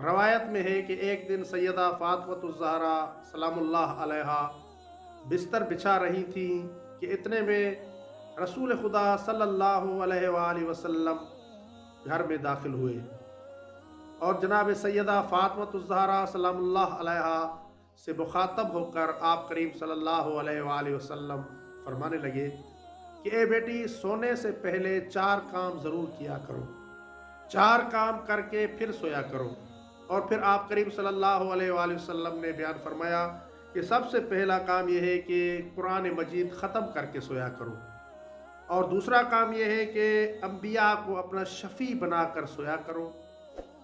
रवायत में है कि एक दिन सैयदा फ़ातिमा ज़हरा सलामुल्लाह अलैहा बिस्तर बिछा रही थी कि इतने में रसूल खुदा सल्लल्लाहु अलैहि वसल्लम घर में दाखिल हुए और जनाब सैयदा फ़ातिमा ज़हरा सलामुल्लाह अलैहा से मुखातब होकर आप करीम सल्लल्लाहु अलैहि वसल्लम फरमाने लगे कि ए बेटी, सोने से पहले 4 काम ज़रूर किया करो, 4 काम करके फिर सोया करो। और फिर आप करीम सल्लल्लाहु अलैहि वसल्लम ने बयान फरमाया कि सबसे पहला काम यह है कि कुरान मजीद ख़त्म करके सोया करो, और दूसरा काम यह है कि अंबिया को अपना शफ़ी बनाकर सोया करो,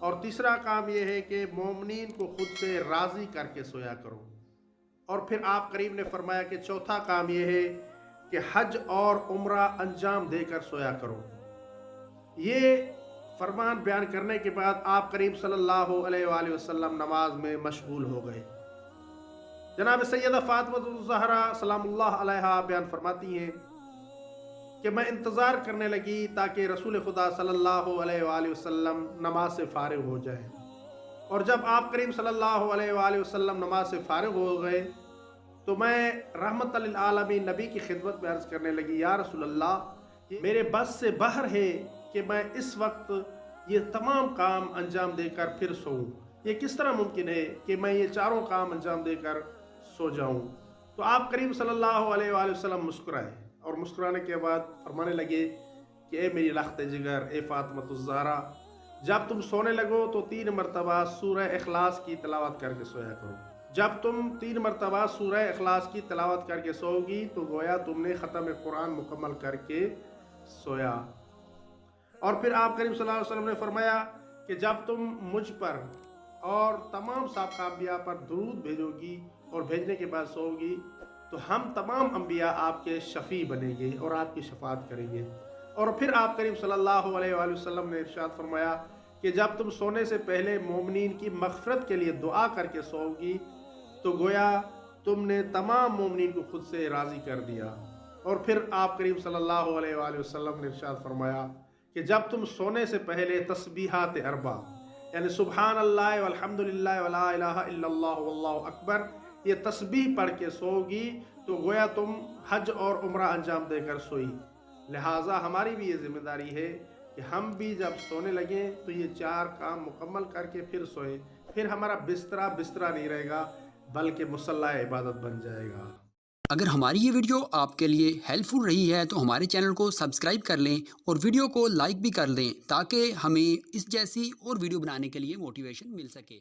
और तीसरा काम यह है कि मोमिनीन को खुद से राज़ी करके सोया करो। और फिर आप करीम ने फरमाया कि चौथा काम यह है कि हज और उम्रा अंजाम देकर सोया करो। ये फरमान बयान करने के बाद आप करीम सल्लल्लाहु अलैहि वसल्लम नमाज में मशगूल हो गए। जनाब सैयदा फ़ातिमा ज़हरा सलामुल्लाह अलैहा बयान फरमाती हैं कि मैं इंतज़ार करने लगी ताकि रसूल खुदा सल्लल्लाहु अलैहि वसल्लम नमाज से फ़ारिग हो जाए। और जब आप करीम सल्लल्लाहु अलैहि वसल्लम नमाज से फ़ारिग हो गए तो मैं रहमत लिल आलमीन नबी की खिदमत में अर्ज़ करने लगी, या रसूल अल्लाह, मेरे बस से बाहर है कि मैं इस वक्त ये तमाम काम अंजाम देकर फिर सोऊं। ये किस तरह मुमकिन है कि मैं ये चारों काम अंजाम देकर सो जाऊं? तो आप करीम सल्लल्लाहु अलैहि वसल्लम मुस्कुराए और मुस्कुराने के बाद फरमाने लगे कि ए मेरी लख्त जिगर, ए फ़ातिमा ज़हरा, जब तुम सोने लगो तो 3 मरतबा सूरह इखलास की तिलावत करके सोया करो। जब तुम 3 मरतबा सूरह इखलास की तिलावत करके सोओगी तो गोया तुमने ख़त्म कुरान मुकम्मल करके सोया। और फिर आप करीम सल्लल्लाहु अलैहि वसल्लम ने फरमाया कि जब तुम मुझ पर और तमाम साबिक़ा अंबिया पर दुरूद भेजोगी और भेजने के बाद सोओगी तो हम तमाम अंबिया आपके शफ़ी बनेंगे और आपकी शफ़ाअत करेंगे। और फिर आप करीम सल्लल्लाहु अलैहि वसल्लम ने इरशाद फरमाया कि जब तुम सोने से पहले मोमिनीन की मग़फ़िरत के लिए दुआ करके सोओगी तो गोया तुमने तमाम मोमिनीन को खुद से राज़ी कर दिया। और फिर आप करीम सल्लल्लाहु अलैहि वसल्लम ने इरशाद फरमाया कि जब तुम सोने से पहले तस्बीहात अरबा यानी सुबहान अल्लाह वल्हम्दुलिल्लाह वला इलाहा इल्लल्लाह वल्लाहु अकबर ये तस्बीह पढ़ के सोओगी तो गोया तुम हज और उम्रा अंजाम देकर सोई। लिहाजा हमारी भी ये जिम्मेदारी है कि हम भी जब सोने लगें तो ये 4 काम मुकम्मल करके फिर सोएं। फिर हमारा बिस्तरा बिस्तरा नहीं रहेगा बल्कि मुसल्ला इबादत बन जाएगा। अगर हमारी ये वीडियो आपके लिए हेल्पफुल रही है तो हमारे चैनल को सब्सक्राइब कर लें और वीडियो को लाइक भी कर दें ताकि हमें इस जैसी और वीडियो बनाने के लिए मोटिवेशन मिल सके।